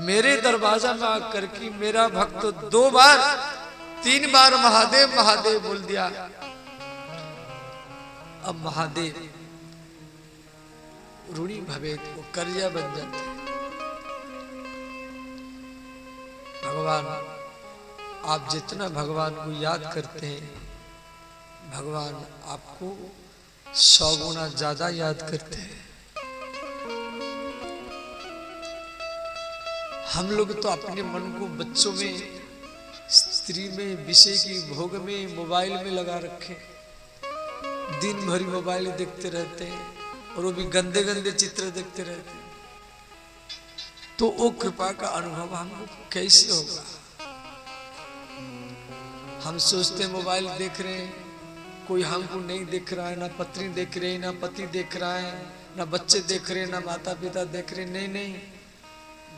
मेरे दरवाजा में आकर के मेरा भक्त 2 बार 3 बार महादेव महादेव बोल दिया। अब महादेव ऋणी भवेत, वो कर्जा बन जाते। भगवान आप जितना भगवान को याद करते हैं, भगवान आपको 100 गुना ज्यादा याद करते हैं। हम लोग तो अपने मन को बच्चों में, स्त्री में, विषय की भोग में, मोबाइल में लगा रखे, दिन भर मोबाइल देखते रहते हैं और वो भी गंदे गंदे चित्र देखते रहते हैं। तो वो कृपा का अनुभव हमको कैसे होगा? हम सोचते मोबाइल देख रहे हैं, कोई हमको नहीं देख रहा है, ना पत्नी देख रही है, ना पति देख रहा है, ना बच्चे देख रहे हैं, ना माता पिता देख रहे हैं। नहीं नहीं,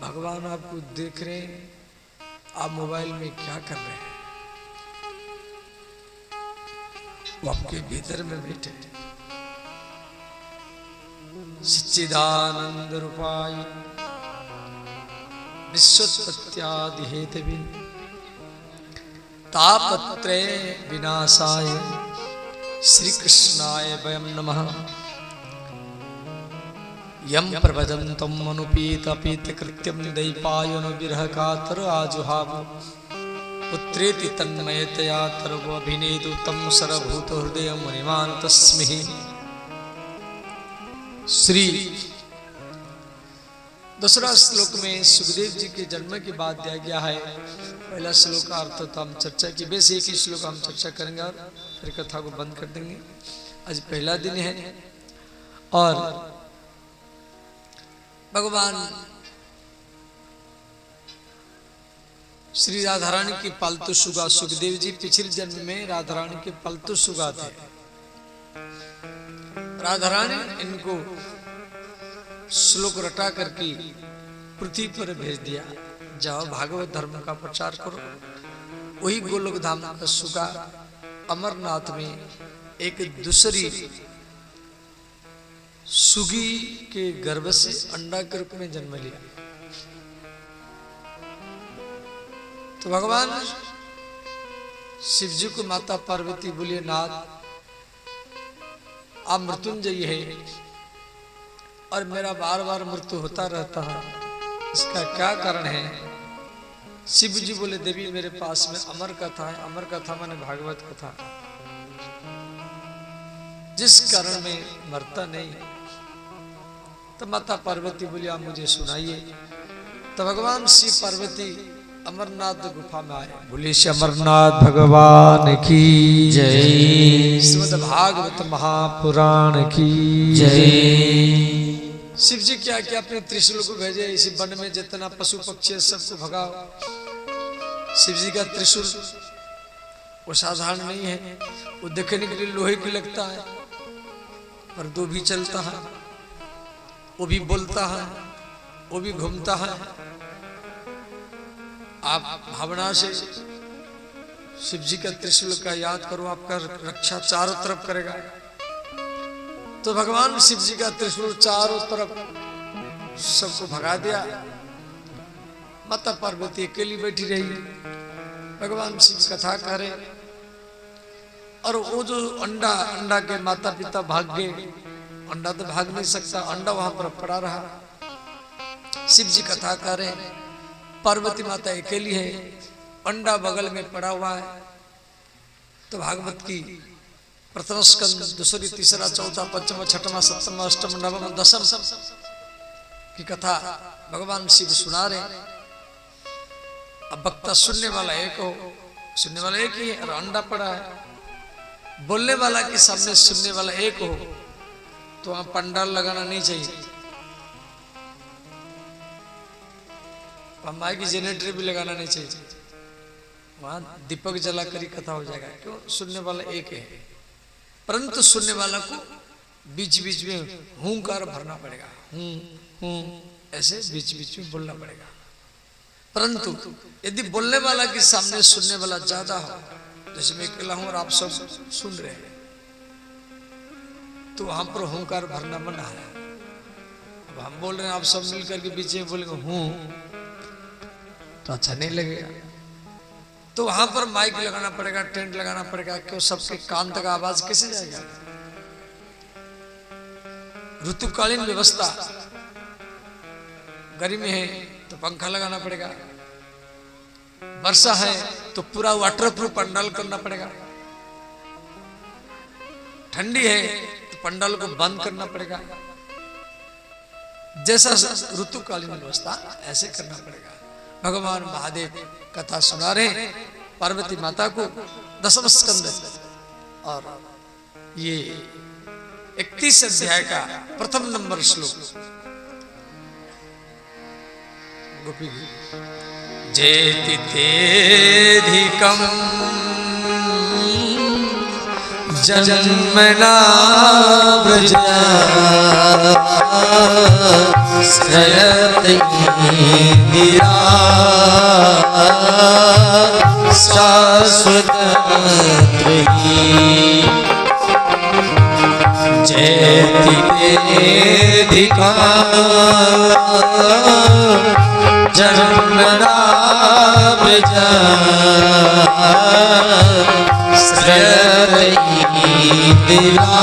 भगवान आपको देख रहे हैं। आप मोबाइल में क्या कर रहे हैं? वो आपके भीतर में बैठे। सच्चिदानंद रूपाय विश्वोत्पत्त्यादि हेतवे तापत्रय विनाशाय श्री कृष्णाय वयं नमः। यम प्रभजन्तं मनुपीत पीत कृत्यं दैपायनो विरह कातर आजुहाव पुत्रेति तन्मयतया तर्व अभिनेदु तं सरभूत हृदय मुनिमान तस्मै। श्री दूसरा श्लोक में सुखदेव जी के जन्म की बात दिया गया है। पहला श्लोक का अर्थ तो हम चर्चा की, बेस एक ही श्लोक हम चर्चा करेंगे और फिर कथा को बंद कर देंगे। आज पहला दिन है और भगवान श्री राधा रानी की पालतू सुगा, सुखदेव जी पिछले जन्म में राधा रानी के पालतू सुगा थे। राधा रानी इनको श्लोक रटा करके पृथ्वी पर भेज दिया, जाओ भागवत धर्म का प्रचार करो। वही गोलोक धाम का सुगा अमरनाथ में एक दूसरी सुगी के गर्भ से अंडा के रूप में जन्म लिया। तो भगवान शिव जी को माता पार्वती बोलिए, नाथ आप मृत्युंजय है और मेरा बार बार मृत्यु होता रहता है, इसका क्या कारण है? शिव जी बोले, देवी मेरे पास में अमर कथा है। अमर कथा माने भागवत कथा, जिस कारण में मरता नहीं। तो माता पार्वती बोली, आप मुझे सुनाइए। तो भगवान शिव पार्वती अमरनाथ गुफा में आए। बोले श्री अमरनाथ भगवान की जय, श्रीमद् भागवत महापुराण की जय। शिव जी क्या क्या अपने त्रिशूल को भेजे, इसी वन में जितना पशु पक्षी सबको भगाओ। शिव जी का त्रिशूल वो साधारण नहीं है, वो देखने के लिए लोहे की लगता है, पर दो भी चलता है, वो भी बोलता है, वो भी घूमता है। आप भावना से शिव जी का त्रिशूल का याद करो, आपका रक्षा चारों तरफ करेगा। तो भगवान शिव जी का त्रिशूल चारों तरफ सबको भगा दिया। माता पार्वती अकेली बैठी रही। भगवान शिव कथा करे और वो जो अंडा के माता पिता भाग गए। अंडा तो भाग नहीं सकता, अंडा वहां पर पड़ा रहा। शिव जी कथा करे, पार्वती माता अकेली है, अंडा बगल में पड़ा हुआ है। तो भागवत की प्रथम स्कंद दूसरी तीसरा चौथा पंचम छठवां सप्तम अष्टम नवम दशम की कथा भगवान शिव सुना रहे। अब वक्ता सुनने वाला एक हो, सुनने वाला एक ही है और अंडा पड़ा है। बोलने वाला के सामने सुनने वाला एक हो तो वहां पंडाल लगाना नहीं चाहिए, माइक की जनरेटर भी लगाना नहीं चाहिए। वहां दीपक जलाकर ही कथा हो जाएगा। क्यों? सुनने वाला एक है, परंतु सुनने वाला को बीच बीच में हूंकार भरना पड़ेगा। ऐसे बीच बीच में बोलना पड़ेगा। परंतु यदि बोलने वाला के सामने सुनने वाला ज्यादा हो, जैसे मैं अकेला हूं और आप सब सुन रहे हैं, तो वहां पर हूंकार भरना मना है। अब हम बोल रहे हैं, आप सब मिलकर के बीच में बोलेंगे हूं, तो अच्छा नहीं लगेगा। तो वहां पर माइक लगाना पड़ेगा, टेंट लगाना पड़ेगा, क्यों सबके कान तक आवाज कैसे जाएगा। ऋतुकालीन व्यवस्था, गर्मी है तो पंखा लगाना पड़ेगा, वर्षा है तो पूरा वाटरप्रूफ पंडाल करना पड़ेगा, ठंडी है तो पंडाल को बंद करना पड़ेगा। जैसा ऋतुकालीन व्यवस्था ऐसे करना पड़ेगा। भगवान महादेव कथा सुना रहे पार्वती माता को, दसम स्कंद, और ये 31 अध्याय का प्रथम नंबर श्लोक। गोपी जेति तेधिकं जन्मना व्रजा श्रयति इंदिरा शाश्वत जेति तेधिकं जन्मना व्रजा श्रयति इंदिरा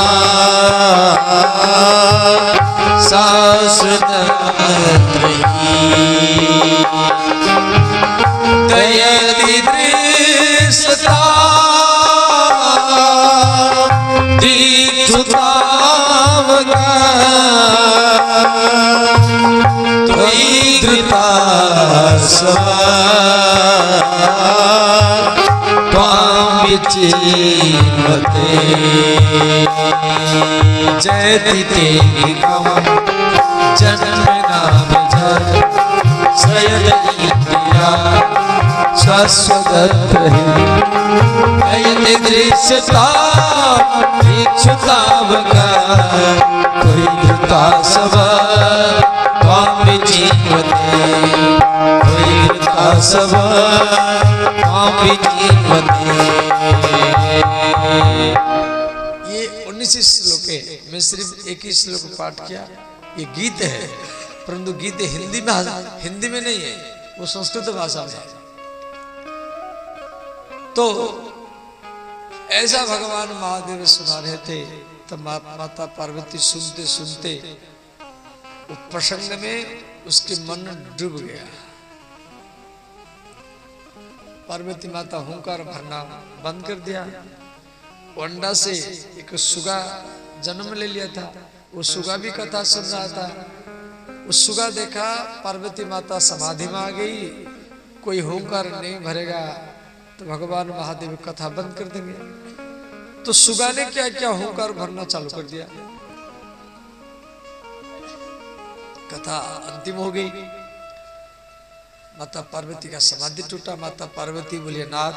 शाश्वत दयति दृश्यता दीक्षुतावगा त्वयि धृता त्वां विचिन्वते जयति तेधिकं जन्मना व्रजा श्रयति इंदिरा शाश्वत जयति दृश्यता दीक्षुतावगा त्वयि धृता त्वां विचिन्वते त्वयि धृता त्वां विचिन्वते। ये 19 श्लोक है, मैं सिर्फ एक ही श्लोक पाठ किया। ये गीत है, परंतु गीत हिंदी में नहीं है, वो संस्कृत भाषा में है। तो ऐसा भगवान महादेव सुना रहे थे, तब माता पार्वती सुनते सुनते प्रसंग में उसके मन डूब गया। पार्वती माता हुंकार भरना बंद कर दिया। अंडा से एक सुगा जन्म ले लिया था, वो सुगा भी कथा सुन रहा था। उस सुगा देखा पार्वती माता समाधि में आ गई, कोई हुंकार नहीं भरेगा तो भगवान महादेव कथा बंद कर देंगे। तो सुगा ने क्या क्या हुंकार भरना चालू कर दिया, कथा अंतिम हो गई। माता पार्वती का समाधि टूटा। माता पार्वती बोले, नाथ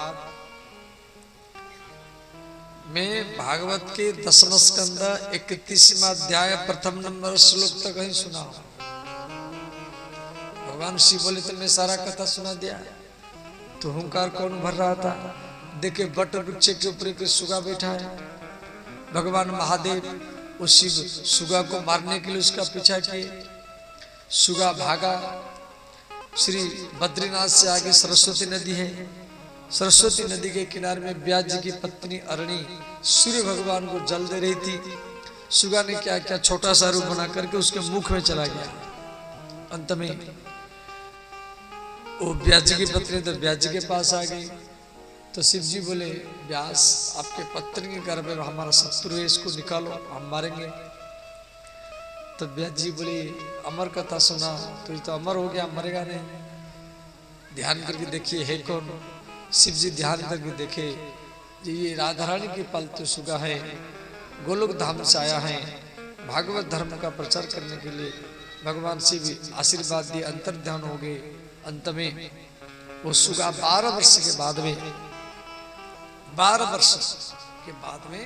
मैं भागवत के 10वां स्कंद 31वां अध्याय प्रथम नंबर श्लोक तक ही सुना। भगवान शिव बोले, तो मैं सारा कथा सुना दिया। तो हुंकार कौन भर रहा था? देखे बट वृक्ष के ऊपर एक सुगा बैठा है। भगवान महादेव उस शिव सुगा को मारने के लिए उसका पीछा किए। सुगा भागा। श्री बद्रीनाथ से आगे सरस्वती नदी है। सरस्वती नदी के किनारे में व्यास जी की पत्नी अरणी सूर्य भगवान को जल दे रही थी। सुगा ने क्या क्या छोटा सा रूप बना करके उसके मुख में चला गया। अंत में वो व्यास जी की पत्नी तो व्यास जी के पास आ गई। तो शिव जी बोले, व्यास आपके पत्नी के गर्भ में हमारा शत्रु है, इसको निकालो, हम मारेंगे। तो व्यास जी बोले, अमर कथा सुना तो ये तो अमर हो गया, मरेगा नहीं। ध्यान करके देखिए है कौन। शिव जी ध्यान करके देखे, ये राधा रानी की पालतू सुगा है, गोलोक धाम से आया है भागवत धर्म का प्रचार करने के लिए। भगवान शिव आशीर्वाद दिए, अंतर ध्यान हो गए। अंत में वो सुगा 12 वर्ष के बाद में 12 वर्ष के बाद में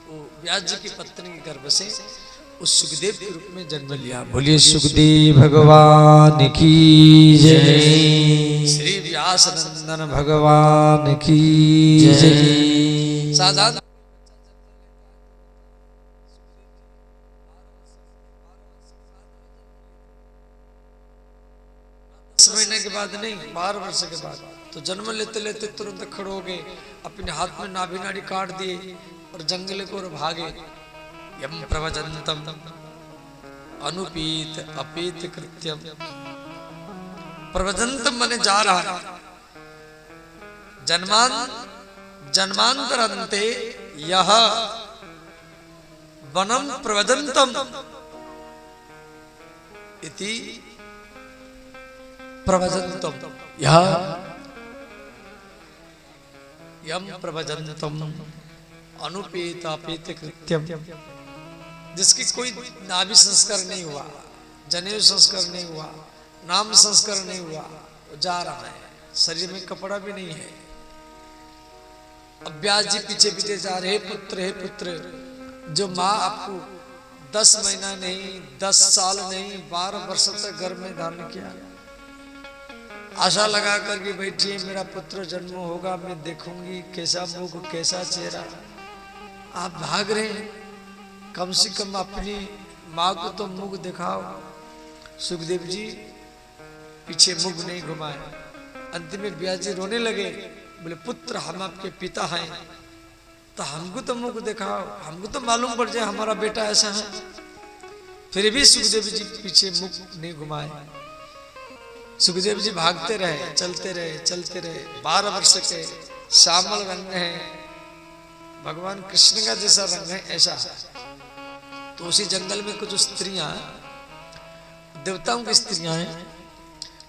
वो व्यास जी की पत्नी के गर्भ से उस सुखदेव के रूप में जन्म लिया। बोलिए सुखदेव भगवान की जय। श्री व्यास नंदन भगवान की जय। साधारण 10 महीने के बाद नहीं, 12 वर्ष के बाद। तो जन्म लेते लेते तुरंत खड़े हो गए, अपने हाथ में नाभि नाड़ी काट दिए और जंगल को ओर भागे। यम प्रवजंतम अनुपीत अपीत कृत्यम। प्रवजंतम माने जा रहा है, जन्मांतरंते यह वनम प्रवजंतम इति प्रवजंतम यम प्रवजंतम अनुपेत अपीत कृत्यम। जिसकी कोई नाभि संस्कार नहीं हुआ, जनेऊ संस्कार नहीं हुआ, नाम संस्कार नहीं हुआ, वो जा रहा है, शरीर में कपड़ा भी नहीं है। अब व्यास जी पीछे पीछे जा रहे, हे पुत्र, जो माँ आपको 10 महीना नहीं, 10 साल नहीं, 12 वर्ष तक गर्भ में धारण किया, आशा लगा करके बैठी है मेरा पुत्र जन्म होगा, मैं देखूंगी कैसा मुख कैसा चेहरा। आप भाग रहे हैं, कम से कम अपनी माँ को तो मुख दिखाओ। सुखदेव जी पीछे मुख नहीं घुमाए। अंत में व्यास जी रोने लगे, बोले पुत्र हम आपके पिता हैं, तो हमको तो मुख दिखाओ, हमको तो मालूम पड़ जाए हमारा बेटा ऐसा है। फिर भी सुखदेव जी पीछे मुख नहीं घुमाए। सुखदेव जी भागते रहे, चलते रहे, चलते रहे। 12 वर्ष के श्यामल रंग है, भगवान कृष्ण का जैसा रंग है ऐसा। तो उसी जंगल में कुछ स्त्रियां, देवताओं की स्त्रियां हैं,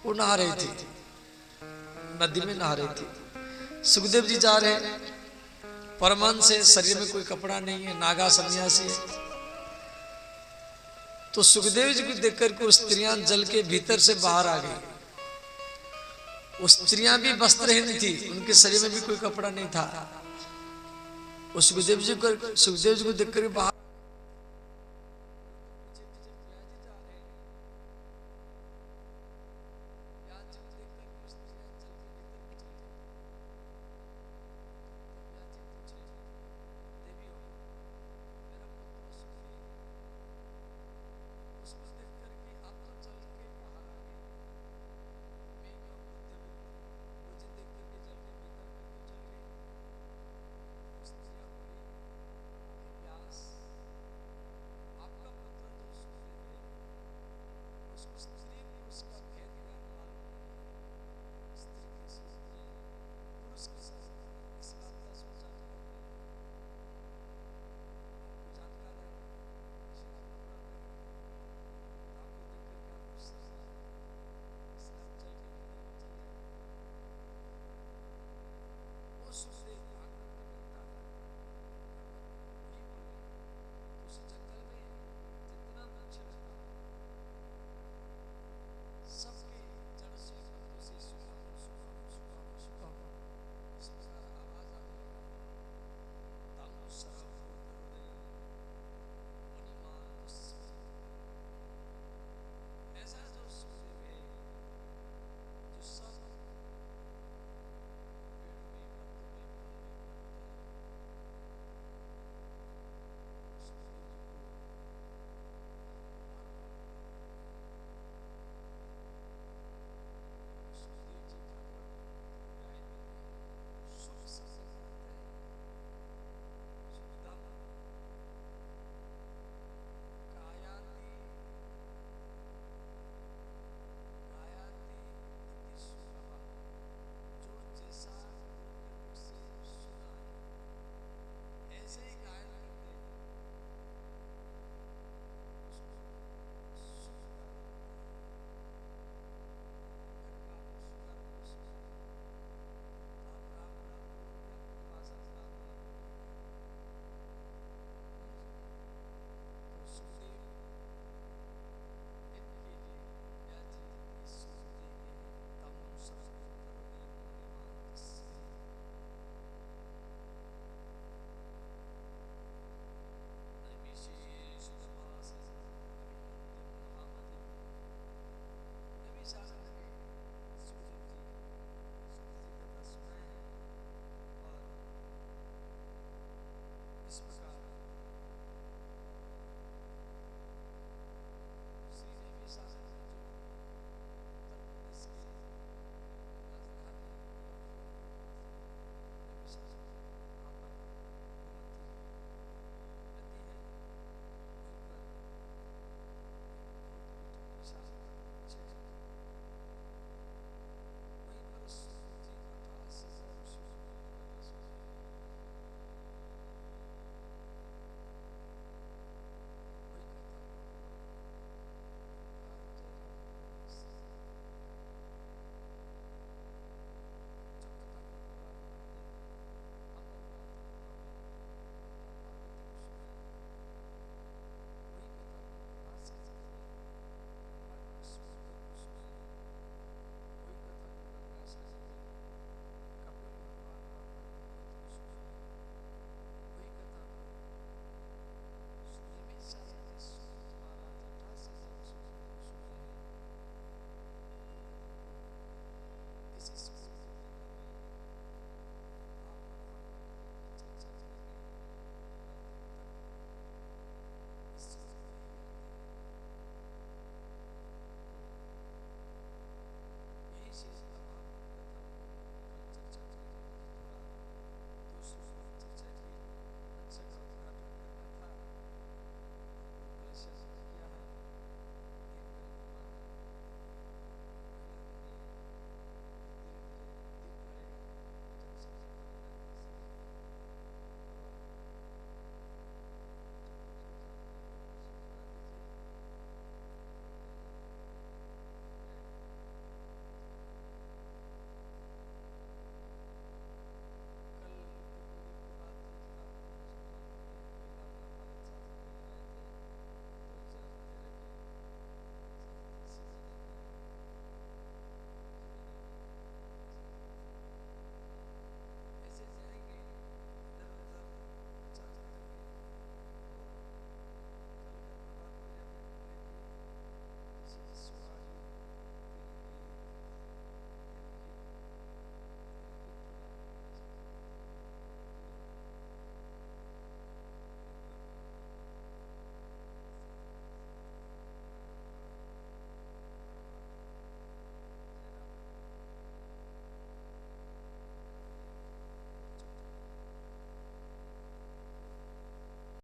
वो नहा रही थी, नदी में नहा रही थी। सुखदेव जी जा रहे, परमान से शरीर में कोई कपड़ा नहीं है, नागा सन्यासी है। तो सुखदेव जी को देखकर के स्त्रियां जल के भीतर से बाहर आ गई। वो स्त्रियां भी वस्त्रहीन थी, उनके शरीर में भी कोई कपड़ा नहीं था। वो सुखदेव जी को देखकर बाहर